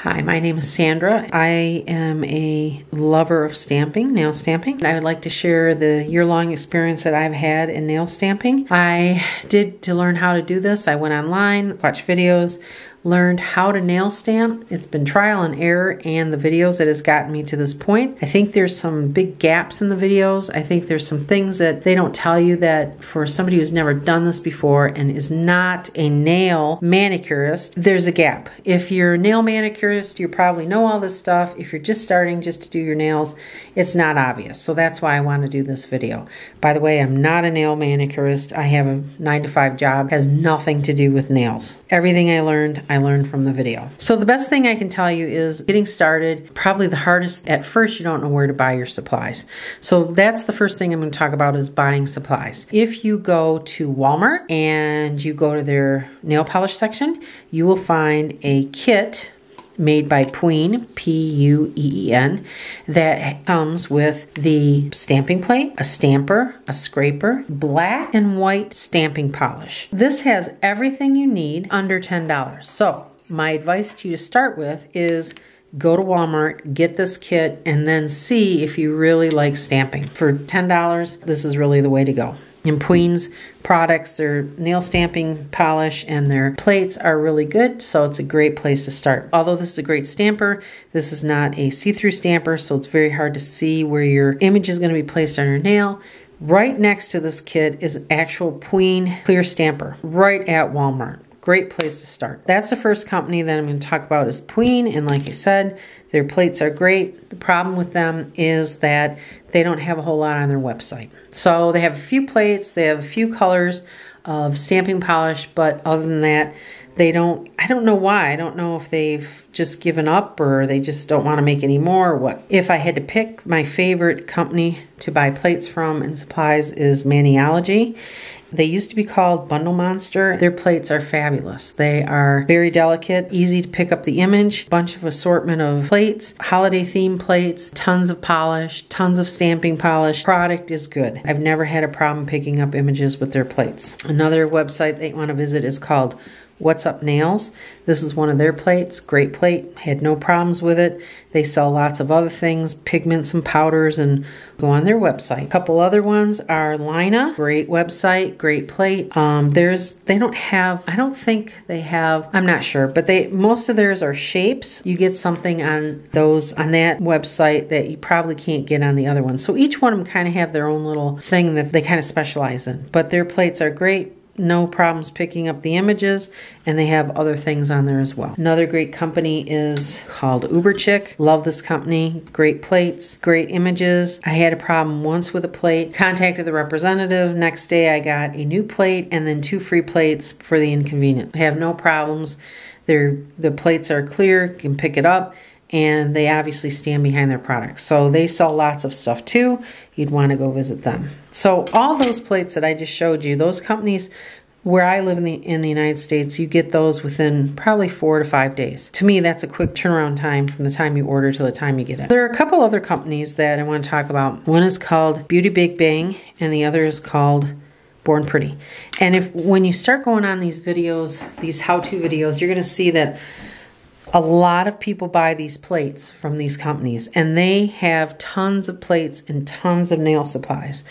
Hi, my name is Sandra. I am a lover of stamping, nail stamping. I would like to share the year-long experience that I've had in nail stamping. To learn how to do this, I went online, watched videos, learned how to nail stamp. It's been trial and error and the videos that has gotten me to this point. I think there's some big gaps in the videos. I think there's some things that they don't tell you that for somebody who's never done this before and is not a nail manicurist, there's a gap. If you're a nail manicurist, you probably know all this stuff. If you're just starting just to do your nails, it's not obvious. So that's why I want to do this video. By the way, I'm not a nail manicurist. I have a 9-to-5 job. It has nothing to do with nails. Everything I learned from the video. So the best thing I can tell you is getting started, probably the hardest. At first, you don't know where to buy your supplies. So that's the first thing I'm going to talk about is buying supplies. If you go to Walmart and you go to their nail polish section, you will find a kit made by Pueen, P-U-E-E-N, that comes with the stamping plate, a stamper, a scraper, black and white stamping polish. This has everything you need under $10. So my advice to you to start with is go to Walmart, get this kit, and then see if you really like stamping. For $10, this is really the way to go. And Pueen's products, their nail stamping polish and their plates are really good, so it's a great place to start. Although this is a great stamper, this is not a see-through stamper, so it's very hard to see where your image is going to be placed on your nail. Right next to this kit is actual Pueen clear stamper, right at Walmart. Great place to start. That's the first company that I'm going to talk about is Pueen, and like I said, their plates are great. The problem with them is that they don't have a whole lot on their website. So they have a few plates, they have a few colors of stamping polish, but other than that, I don't know why. I don't know if they've just given up or they just don't want to make any more or what. If I had to pick, my favorite company to buy plates from and supplies is Maniology. They used to be called Bundle Monster. Their plates are fabulous. They are very delicate, easy to pick up the image, bunch of assortment of plates, holiday themed plates, tons of polish, tons of stamping polish. Product is good. I've never had a problem picking up images with their plates. Another website they want to visit is called What's Up Nails. This is one of their plates. Great plate. Had no problems with it. They sell lots of other things, pigments and powders, and go on their website. A couple other ones are Lina. Great website, great plate. They don't have, I don't think they have, I'm not sure, but most of theirs are shapes. You get something on that website that you probably can't get on the other one. So each one of them kind of have their own little thing that they kind of specialize in. But their plates are great. No problems picking up the images, and they have other things on there as well. Another great company is called Uberchick. Love this company. Great plates, great images. I had a problem once with a plate. Contacted the representative. Next day I got a new plate and then 2 free plates for the inconvenience. I have no problems. The plates are clear, you can pick it up, and they obviously stand behind their products. So they sell lots of stuff too. You'd want to go visit them. So all those plates that I just showed you, those companies where I live in the United States, you get those within probably 4 to 5 days. To me, that's a quick turnaround time from the time you order to the time you get it. There are a couple other companies that I want to talk about. One is called Beauty Big Bang, and the other is called Born Pretty. And when you start going on these videos, these how-to videos, you're going to see that a lot of people buy these plates from these companies, and they have tons of plates and tons of nail supplies.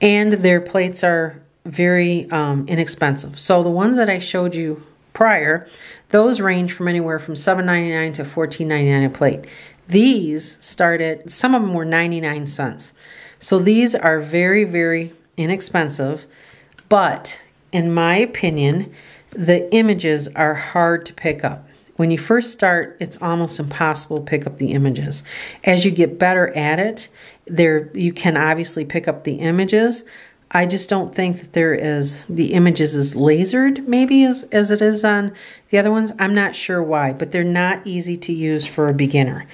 And their plates are very inexpensive. So the ones that I showed you prior, those range from anywhere from $7.99 to $14.99 a plate. These started, some of them were 99 cents. So these are very, very inexpensive, but in my opinion, the images are hard to pick up. When you first start, it's almost impossible to pick up the images. As you get better at it, you can obviously pick up the images. I just don't think that the images is lasered maybe as it is on the other ones. I'm not sure why, but they're not easy to use for a beginner.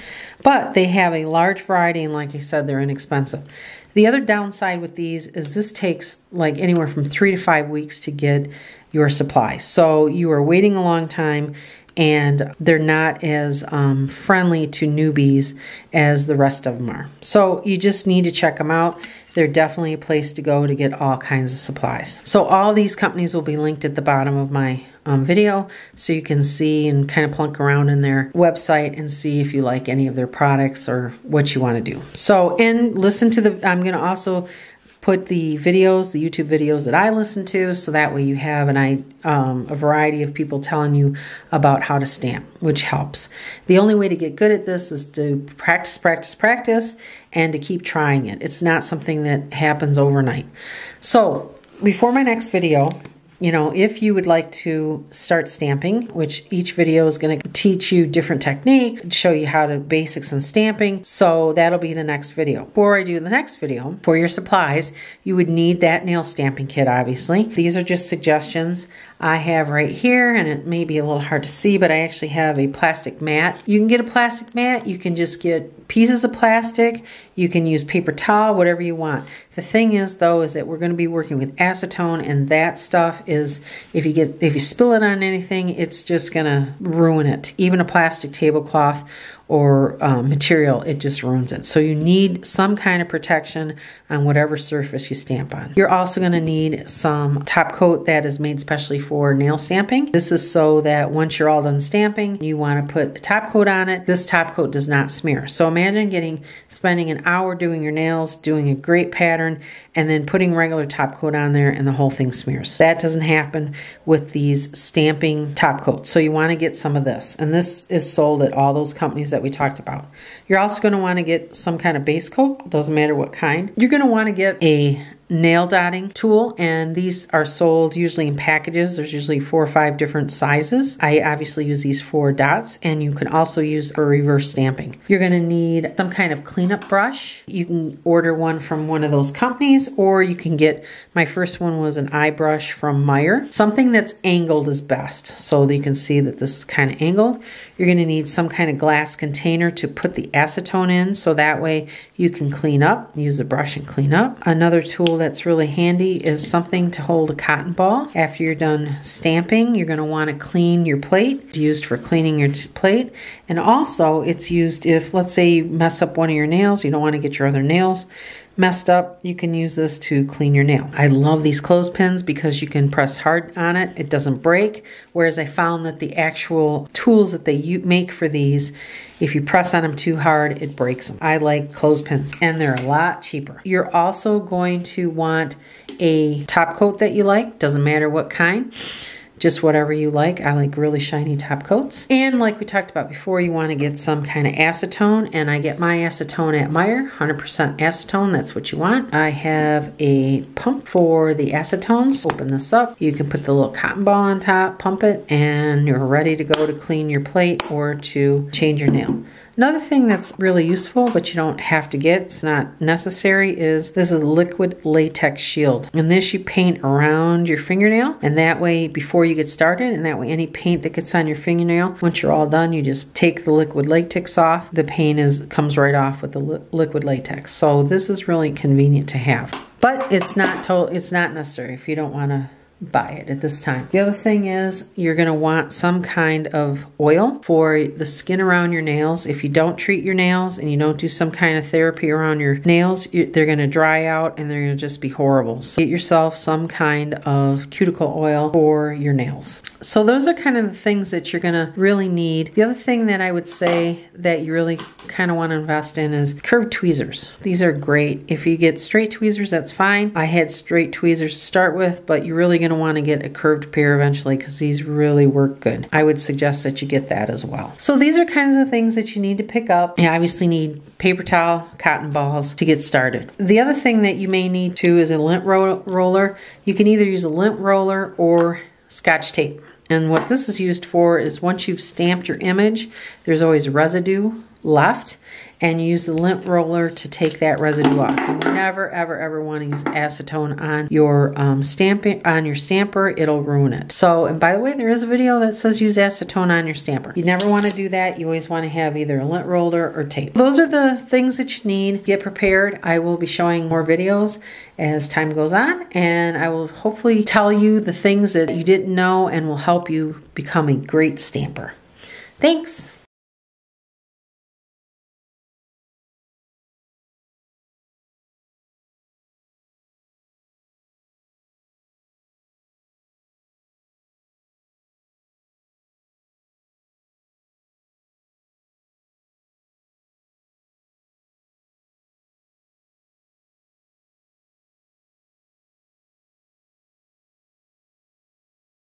But they have a large variety, and like I said, they're inexpensive. The other downside with these is this takes like anywhere from 3 to 5 weeks to get your supplies. So you are waiting a long time, and they're not as friendly to newbies as the rest of them are. So you just need to check them out. They're definitely a place to go to get all kinds of supplies. So all these companies will be linked at the bottom of my video, so you can see and kind of plunk around in their website and see if you like any of their products or what you want to do. So, and listen to the, I'm going to also put the videos, the YouTube videos that I listen to, so that way you have a variety of people telling you about how to stamp, which helps. The only way to get good at this is to practice, practice, practice, and to keep trying it. It's not something that happens overnight. So, before my next video, you know, if you would like to start stamping, which each video is going to teach you different techniques, show you how to basics in stamping. So that'll be the next video. Before I do the next video, for your supplies, you would need that nail stamping kit, obviously. These are just suggestions I have right here, and it may be a little hard to see, but I actually have a plastic mat. You can get a plastic mat. You can just get pieces of plastic. You can use paper towel, whatever you want. The thing is, though, is that we're going to be working with acetone, and that stuff is, if you spill it on anything, it's just going to ruin it. Even a plastic tablecloth or material, it just ruins it. So you need some kind of protection on whatever surface you stamp on. You're also going to need some top coat that is made specially for nail stamping. This is so that once you're all done stamping, you want to put a top coat on it. This top coat does not smear. So imagine spending an hour doing your nails, doing a great pattern, and then putting regular top coat on there and the whole thing smears. That doesn't happen with these stamping top coats. So you want to get some of this. And this is sold at all those companies that we talked about. You're also going to want to get some kind of base coat. Doesn't matter what kind. You're going to want to get a nail dotting tool, and these are sold usually in packages. There's usually 4 or 5 different sizes. I obviously use these 4 dots, and you can also use for reverse stamping. You're going to need some kind of cleanup brush. You can order one from one of those companies, or you can get, my first one was an eye brush from Meyer. Something that's angled is best, so that you can see that this is kind of angled. You're going to need some kind of glass container to put the acetone in, so that way you can clean up, use the brush and clean up. Another tool that's really handy is something to hold a cotton ball. After you're done stamping, you're going to want to clean your plate. It's used for cleaning your plate, and also it's used if, let's say, you mess up one of your nails, you don't want to get your other nails messed up, you can use this to clean your nail. I love these clothespins because you can press hard on it, it doesn't break, whereas I found that the actual tools that they make for these, if you press on them too hard, it breaks them. I like clothespins, and they're a lot cheaper. You're also going to want a top coat that you like, doesn't matter what kind. Just whatever you like. I like really shiny top coats. And like we talked about before, you want to get some kind of acetone, and I get my acetone at Meyer, 100% acetone, that's what you want. I have a pump for the acetones. Open this up. You can put the little cotton ball on top, pump it, and you're ready to go to clean your plate or to change your nail. Another thing that's really useful, but you don't have to get, it's not necessary, is this is liquid latex shield. And this you paint around your fingernail, and that way before you get started, and that way any paint that gets on your fingernail, once you're all done, you just take the liquid latex off. The paint comes right off with the liquid latex. So this is really convenient to have. But it's not necessary if you don't want to buy it at this time. The other thing is you're going to want some kind of oil for the skin around your nails. If you don't treat your nails and you don't do some kind of therapy around your nails, they're going to dry out and they're going to just be horrible. So get yourself some kind of cuticle oil for your nails. So those are kind of the things that you're going to really need. The other thing that I would say that you really kind of want to invest in is curved tweezers. These are great. If you get straight tweezers, that's fine. I had straight tweezers to start with, but you're really going to want to get a curved pair eventually because these really work good. I would suggest that you get that as well. So these are kinds of things that you need to pick up. You obviously need paper towel, cotton balls to get started. The other thing that you may need too is a lint roller. You can either use a lint roller or Scotch tape. And what this is used for is once you've stamped your image, there's always residue left, and you use the lint roller to take that residue off. You never, ever, ever want to use acetone on your stamper. It'll ruin it. So, and by the way, there is a video that says use acetone on your stamper. You never want to do that. You always want to have either a lint roller or tape. Those are the things that you need. Get prepared. I will be showing more videos as time goes on, and I will hopefully tell you the things that you didn't know and will help you become a great stamper. Thanks.